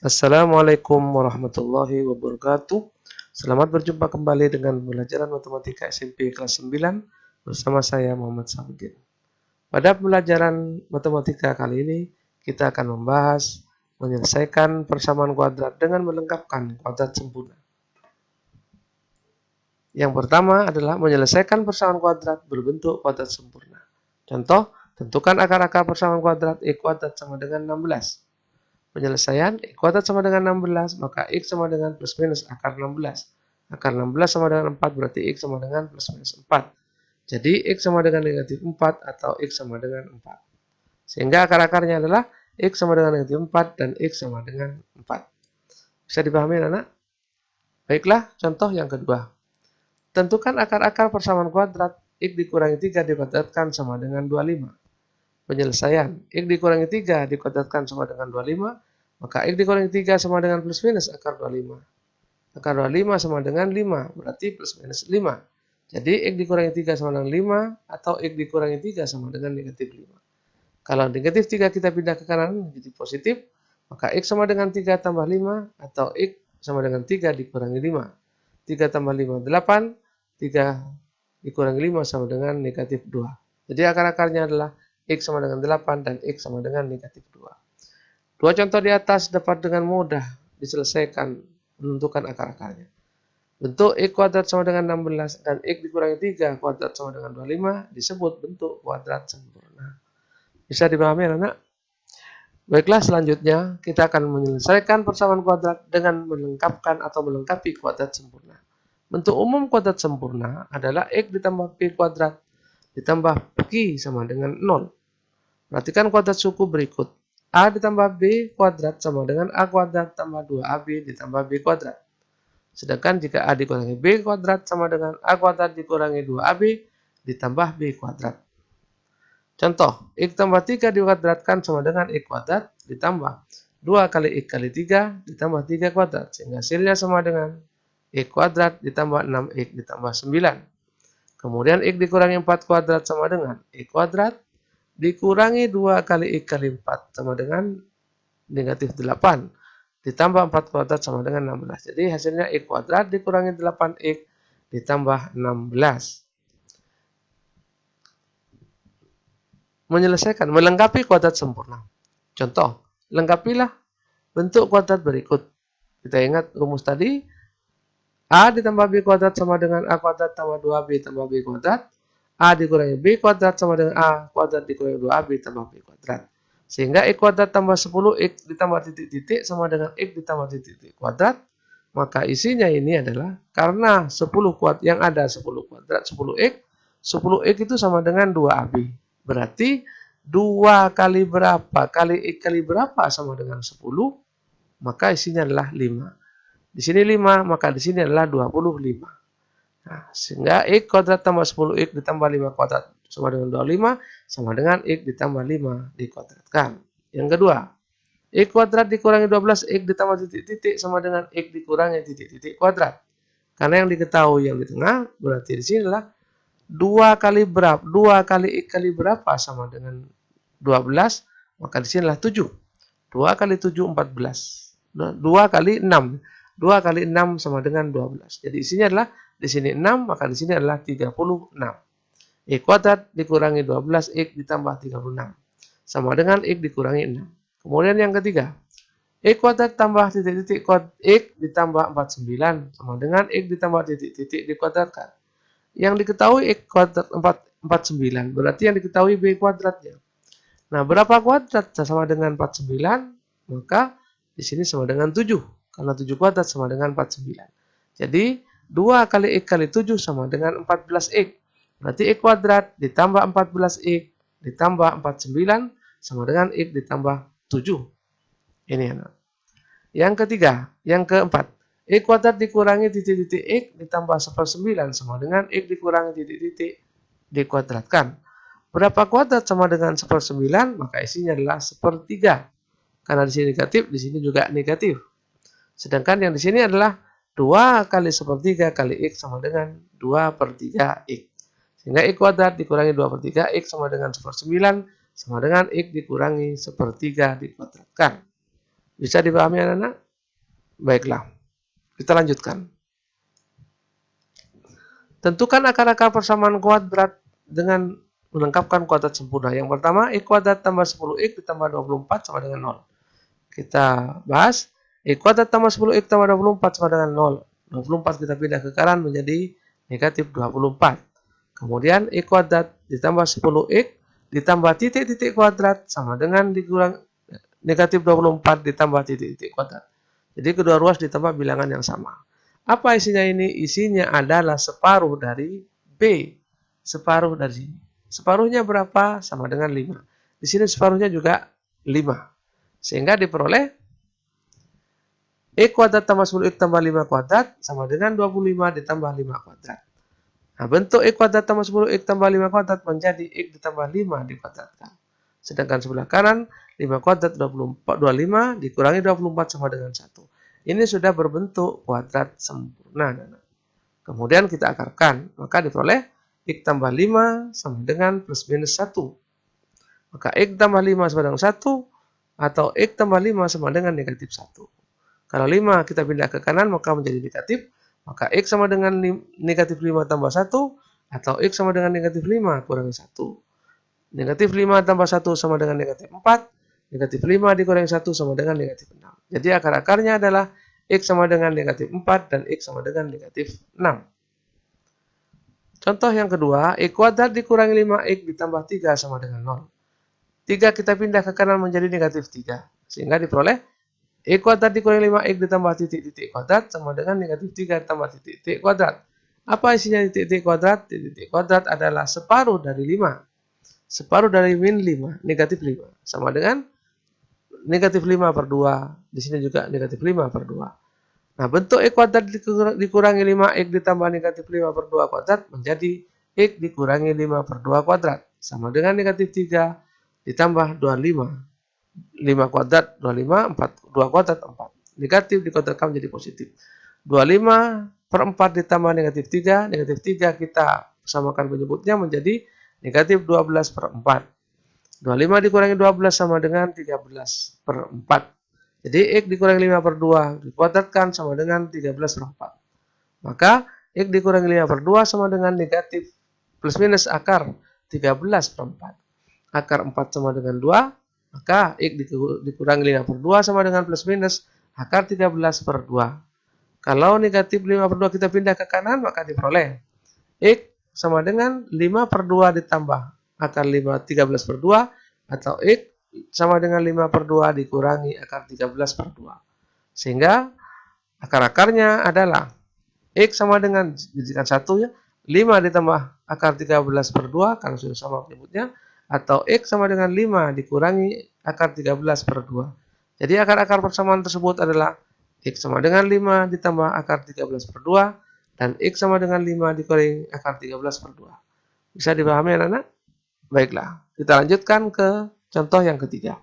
Assalamualaikum warahmatullahi wabarakatuh. Selamat berjumpa kembali dengan pembelajaran matematika SMP kelas 9 bersama saya Muhammad Saudin. Pada pembelajaran matematika kali ini kita akan membahas menyelesaikan persamaan kuadrat dengan melengkapkan kuadrat sempurna. Yang pertama adalah menyelesaikan persamaan kuadrat berbentuk kuadrat sempurna. Contoh, tentukan akar-akar persamaan kuadrat X kuadrat sama dengan 16. Penyelesaian, X kuadrat sama dengan 16, maka X sama dengan plus minus akar 16. Akar 16 sama dengan 4, berarti X sama dengan plus minus 4. Jadi X sama dengan negatif 4 atau X sama dengan 4. Sehingga akar-akarnya adalah X sama dengan negatif 4 dan X sama dengan 4. Bisa dipahami anak? Baiklah, contoh yang kedua. Tentukan akar-akar persamaan kuadrat X dikurangi 3 dikuadratkan sama dengan 25. Penyelesaian, X dikurangi 3 dikuadratkan sama dengan 25, maka X dikurangi 3 sama dengan plus minus akar 25. Akar 25 sama dengan 5, berarti plus minus 5. Jadi X dikurangi 3 sama dengan 5, atau X dikurangi 3 sama dengan negatif 5. Kalau negatif 3 kita pindah ke kanan menjadi positif, maka X sama dengan 3 tambah 5, atau X sama dengan 3 dikurangi 5. 3 tambah 5, 8, 3 dikurangi 5 sama dengan negatif 2. Jadi akar-akarnya adalah X sama dengan 8 dan X sama dengan negatif 2. Dua contoh di atas dapat dengan mudah diselesaikan menentukan akar-akarnya. Bentuk X kuadrat sama dengan 16 dan X dikurangi 3 kuadrat sama dengan 25 disebut bentuk kuadrat sempurna. Bisa dipahami anak? Baiklah, selanjutnya kita akan menyelesaikan persamaan kuadrat dengan melengkapkan atau melengkapi kuadrat sempurna. Bentuk umum kuadrat sempurna adalah X ditambah P kuadrat ditambah Q sama dengan 0. Perhatikan kuadrat suku berikut. A ditambah B kuadrat sama dengan A kuadrat tambah 2AB ditambah B kuadrat. Sedangkan jika A dikurangi B kuadrat sama dengan A kuadrat dikurangi 2AB ditambah B kuadrat. Contoh, X tambah 3 dikuadratkan sama dengan X kuadrat ditambah 2 kali X kali 3 ditambah 3 kuadrat. Sehingga hasilnya sama dengan X kuadrat ditambah 6X ditambah 9. Kemudian X dikurangi 4 kuadrat sama dengan X kuadrat dikurangi 2 kali X kali 4 sama dengan negatif 8. Ditambah 4 kuadrat sama dengan 16. Jadi hasilnya X kuadrat dikurangi 8X ditambah 16. Menyelesaikan, melengkapi kuadrat sempurna. Contoh, lengkapilah bentuk kuadrat berikut. Kita ingat rumus tadi, A ditambah B kuadrat sama dengan A kuadrat tambah 2B tambah B kuadrat. A dikurangi B kuadrat sama dengan A kuadrat dikurangi 2AB tambah B kuadrat. Sehingga X kuadrat tambah 10X ditambah titik-titik sama dengan X ditambah titik-titik kuadrat. Maka isinya ini adalah karena 10 kuadrat yang ada 10 kuadrat 10X. 10X itu sama dengan 2AB. Berarti 2 kali berapa kali X kali berapa sama dengan 10. Maka isinya adalah 5. Di sini 5, maka di sini adalah 25. Nah, sehingga X kuadrat tambah 10X ditambah 5 kuadrat sama dengan 25, sama dengan X ditambah 5 dikuadratkan. Yang kedua, X kuadrat dikurangi 12X ditambah titik-titik sama dengan X dikurangi titik-titik kuadrat. Karena yang diketahui yang di tengah, berarti di sini adalah 2 kali berapa? 2 kali X kali berapa sama dengan 12, maka di sini adalah 7. 2 kali 7, 14. 2 kali 6. 2 kali 6 sama dengan 12. Jadi isinya adalah di sini 6, maka di sini adalah 36. X kuadrat dikurangi 12X ditambah 36. Sama dengan X dikurangi 6. Kemudian yang ketiga, X kuadrat tambah titik-titik X ditambah 49. Sama dengan X ditambah titik-titik dikuadratkan. Yang diketahui X kuadrat 49. Berarti yang diketahui B kuadratnya. Nah, berapa kuadrat sama dengan 49? Maka di sini sama dengan 7. Karena 7 kuadrat sama dengan 49. Jadi, 2 kali X kali 7 sama dengan 14X. Berarti X kuadrat ditambah 14X ditambah 49 sama dengan X ditambah 7. Ini anak. Yang ketiga, yang keempat. X kuadrat dikurangi titik-titik X ditambah 1/9 sama dengan X dikurangi titik-titik dikuadratkan. Berapa kuadrat sama dengan 1/9? Maka isinya adalah 1/3. Karena di sini negatif, di sini juga negatif. Sedangkan yang di sini adalah 2 kali 1/3 kali X sama dengan 2/3 X. Sehingga X kuadrat dikurangi 2/3 X sama dengan 1/9 sama dengan X dikurangi 1/3 dikuadratkan. Bisa dipahami anak-anak? Baiklah, kita lanjutkan. Tentukan akar-akar persamaan kuadrat dengan melengkapkan kuadrat sempurna. Yang pertama, X kuadrat tambah 10X ditambah 24 sama dengan 0. Kita bahas, X kuadrat tambah 10X tambah 24 sama dengan 0. 24 kita pindah ke kanan menjadi negatif 24. Kemudian X kuadrat ditambah 10X ditambah titik-titik kuadrat sama dengan dikurang negatif 24 ditambah titik-titik kuadrat. Jadi kedua ruas ditambah bilangan yang sama. Apa isinya ini? Isinya adalah separuh dari B. Separuh dari sini. Separuhnya berapa? Sama dengan 5. Di sini separuhnya juga 5. Sehingga diperoleh X kuadrat tambah 10X tambah 5 kuadrat sama dengan 25 ditambah 5 kuadrat. Nah, bentuk X kuadrat tambah 10X tambah 5 kuadrat menjadi X ditambah 5 dikuadratkan. Sedangkan sebelah kanan, 5 kuadrat 25 dikurangi 24 sama dengan 1. Ini sudah berbentuk kuadrat sempurna. Kemudian kita akarkan, maka diperoleh X tambah 5 sama dengan plus minus 1. Maka X tambah 5 sama dengan 1, atau X tambah 5 sama dengan negatif 1. Kalau 5 kita pindah ke kanan, maka menjadi negatif. Maka X sama dengan negatif 5 tambah 1, atau X sama dengan negatif 5 kurangi 1. Negatif 5 tambah 1 sama dengan negatif 4. Negatif 5 dikurangi 1 sama dengan negatif 6. Jadi akar-akarnya adalah X sama dengan negatif 4 dan X sama dengan negatif 6. Contoh yang kedua, X kuadrat dikurangi 5X ditambah 3 sama dengan 0. 3 kita pindah ke kanan menjadi negatif 3. Sehingga diperoleh X kuadrat dikurangi 5X ditambah titik-titik kuadrat sama dengan negatif 3 ditambah titik-titik kuadrat. Apa isinya titik-titik kuadrat? Titik-titik kuadrat adalah separuh dari 5. Separuh dari min 5, negatif 5. Sama dengan negatif 5 per 2. Di sini juga negatif 5 per 2. Nah, bentuk X kuadrat dikurangi 5X ditambah negatif 5 per 2 kuadrat menjadi X dikurangi 5 per 2 kuadrat. Sama dengan negatif 3 ditambah 25. 5 kuadrat, 25, 4, 2 kuadrat, 4. Negatif dikuadratkan menjadi positif. 25 per 4 ditambah negatif 3. Negatif 3 kita samakan penyebutnya menjadi negatif 12 per 4. 25 dikurangi 12 sama dengan 13 per 4. Jadi X dikurangi 5 per 2 dikuadratkan sama dengan 13 per 4. Maka X dikurangi 5 per 2 sama dengan negatif plus minus akar 13 per 4. Akar 4 sama dengan 2, maka X dikurangi 5 per 2 sama dengan plus minus akar 13 per 2. Kalau negatif 5 per 2 kita pindah ke kanan, maka diperoleh X sama dengan 5 per 2 ditambah akar 13 per 2, atau X sama dengan 5 per 2 dikurangi akar 13 per 2. Sehingga akar-akarnya adalah X sama dengan, jadikan 1 ya, 5 ditambah akar 13 per 2, karena sudah sama penyebutnya, atau X sama dengan 5 dikurangi akar 13 per 2. Jadi akar-akar persamaan tersebut adalah X sama dengan 5 ditambah akar 13 per 2, dan X sama dengan 5 dikurangi akar 13 per 2. Bisa dipahami anak-anak? Baiklah, kita lanjutkan ke contoh yang ketiga.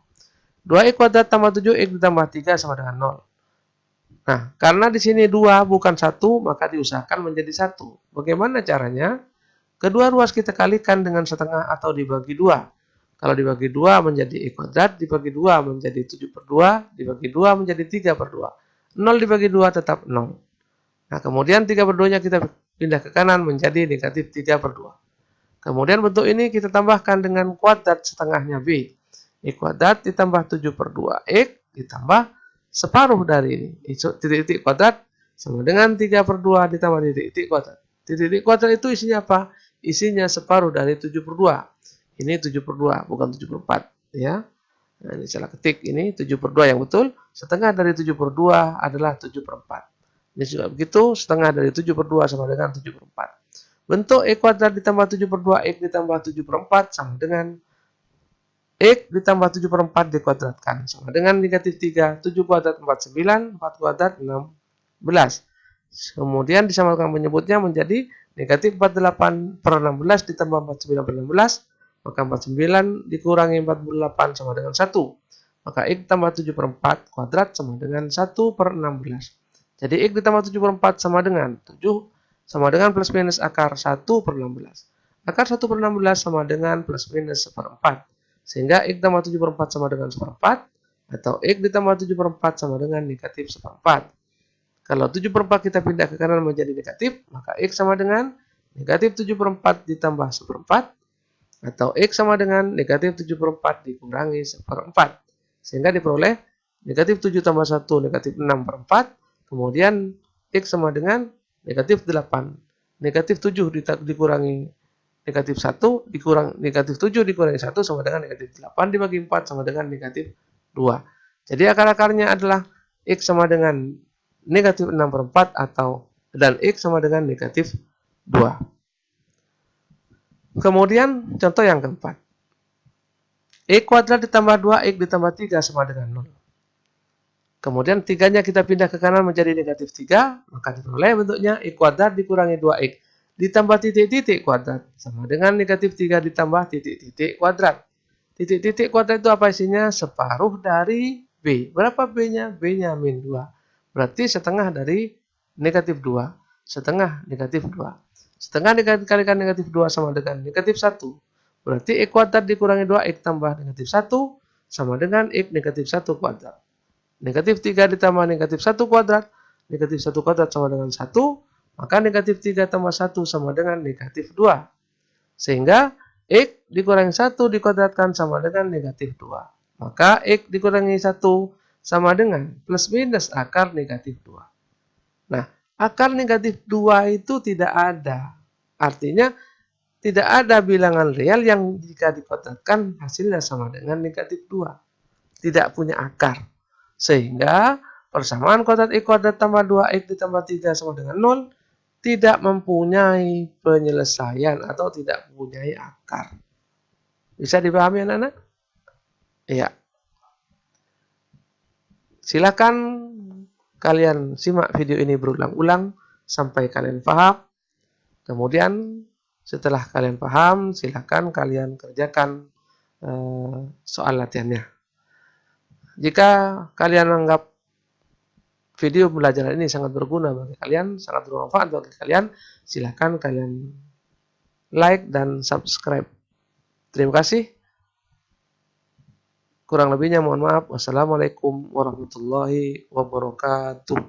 2X kuadrat tambah 7X ditambah 3 sama dengan 0. Nah, karena di sini 2 bukan 1, maka diusahakan menjadi 1. Bagaimana caranya? Kedua ruas kita kalikan dengan setengah atau dibagi 2. Kalau dibagi 2 menjadi X kuadrat, dibagi 2 menjadi 7 per 2, dibagi 2 menjadi 3 per 2. 0 dibagi 2 tetap 0. Nah, kemudian 3 per 2-nya kita pindah ke kanan menjadi negatif 3 per 2. Kemudian bentuk ini kita tambahkan dengan kuadrat setengahnya B. X kuadrat ditambah 7 per 2X ditambah separuh dari ini. Titik-titik kuadrat sama dengan 3 per 2 ditambah titik-titik kuadrat. Titik-titik kuadrat itu isinya apa? Isinya separuh dari 7 per 2. Ini 7 per 2, bukan 7 per 4. Ya. Nah, ini salah ketik. Ini 7 per 2 yang betul. Setengah dari 7 per 2 adalah 7 per 4. Ini juga begitu. Setengah dari 7 per 2 sama dengan 7 per 4. Bentuk X kuadrat ditambah 7 per 2X ditambah 7 per 4 sama dengan X ditambah 7 per 4 dikuadratkan. Sama dengan negatif 3. 7 kuadrat 49, 4 kuadrat 16. Kemudian disamakan penyebutnya menjadi negatif 48 per 16 ditambah 49 per 16. Maka 49 dikurangi 48 sama dengan 1. Maka X ditambah 7 per 4 kuadrat sama dengan 1 per 16. Jadi X ditambah 7 per 4 sama dengan 7 sama dengan plus minus akar 1 per 16. Akar 1 per 16 sama dengan plus minus 1/4. Sehingga X tambah 7 per 4 sama dengan 1/4. Atau X ditambah 7/4 sama dengan negatif 1/4. Kalau 7/4 kita pindah ke kanan menjadi negatif, maka X sama dengan negatif 7/4 ditambah 1/4. Atau X sama dengan negatif 7/4 dikurangi 1/4. Sehingga diperoleh negatif 7 tambah 1 negatif 6/4. Kemudian X sama dengan negatif 8. Negatif 7 dikurangi negatif 1 dikurang negatif 7 dikurangi 1 sama dengan negatif 8 dibagi 4 sama dengan negatif 2. Jadi akar-akarnya adalah X sama dengan negatif 6/4 dan X sama dengan negatif 2. Kemudian contoh yang keempat. X kuadrat ditambah 2X ditambah 3 sama dengan 0. Kemudian 3-nya kita pindah ke kanan menjadi negatif 3, maka diperoleh bentuknya X kuadrat dikurangi 2X ditambah titik-titik kuadrat sama dengan negatif 3 ditambah titik-titik kuadrat. Titik-titik kuadrat itu apa isinya? Separuh dari B. Berapa B-nya? B-nya min 2. Berarti setengah dari negatif 2. Setengah negatif 2. Setengah dikalikan negatif 2 sama dengan negatif 1. Berarti X kuadrat dikurangi 2X tambah negatif 1 sama dengan X negatif 1 kuadrat. Negatif 3 ditambah negatif 1 kuadrat. Negatif 1 kuadrat sama dengan 1. Maka negatif 3 tambah 1 sama dengan negatif 2. Sehingga X dikurangi 1 dikuadratkan sama dengan negatif 2. Maka X dikurangi 1 sama dengan plus minus akar negatif 2. Nah, akar negatif 2 itu tidak ada. Artinya, tidak ada bilangan real yang jika dikuadratkan hasilnya sama dengan negatif 2. Tidak punya akar. Sehingga persamaan kuadrat X kuadrat tambah 2X ditambah 3 sama dengan 0 tidak mempunyai penyelesaian atau tidak mempunyai akar. Bisa dipahami anak-anak? Iya. Silakan kalian simak video ini berulang-ulang sampai kalian paham. Kemudian setelah kalian paham, silakan kalian kerjakan soal latihannya. Jika kalian anggap video pembelajaran ini sangat berguna bagi kalian, sangat bermanfaat bagi kalian, silakan kalian like dan subscribe. Terima kasih. Kurang lebihnya mohon maaf. Wassalamualaikum warahmatullahi wabarakatuh.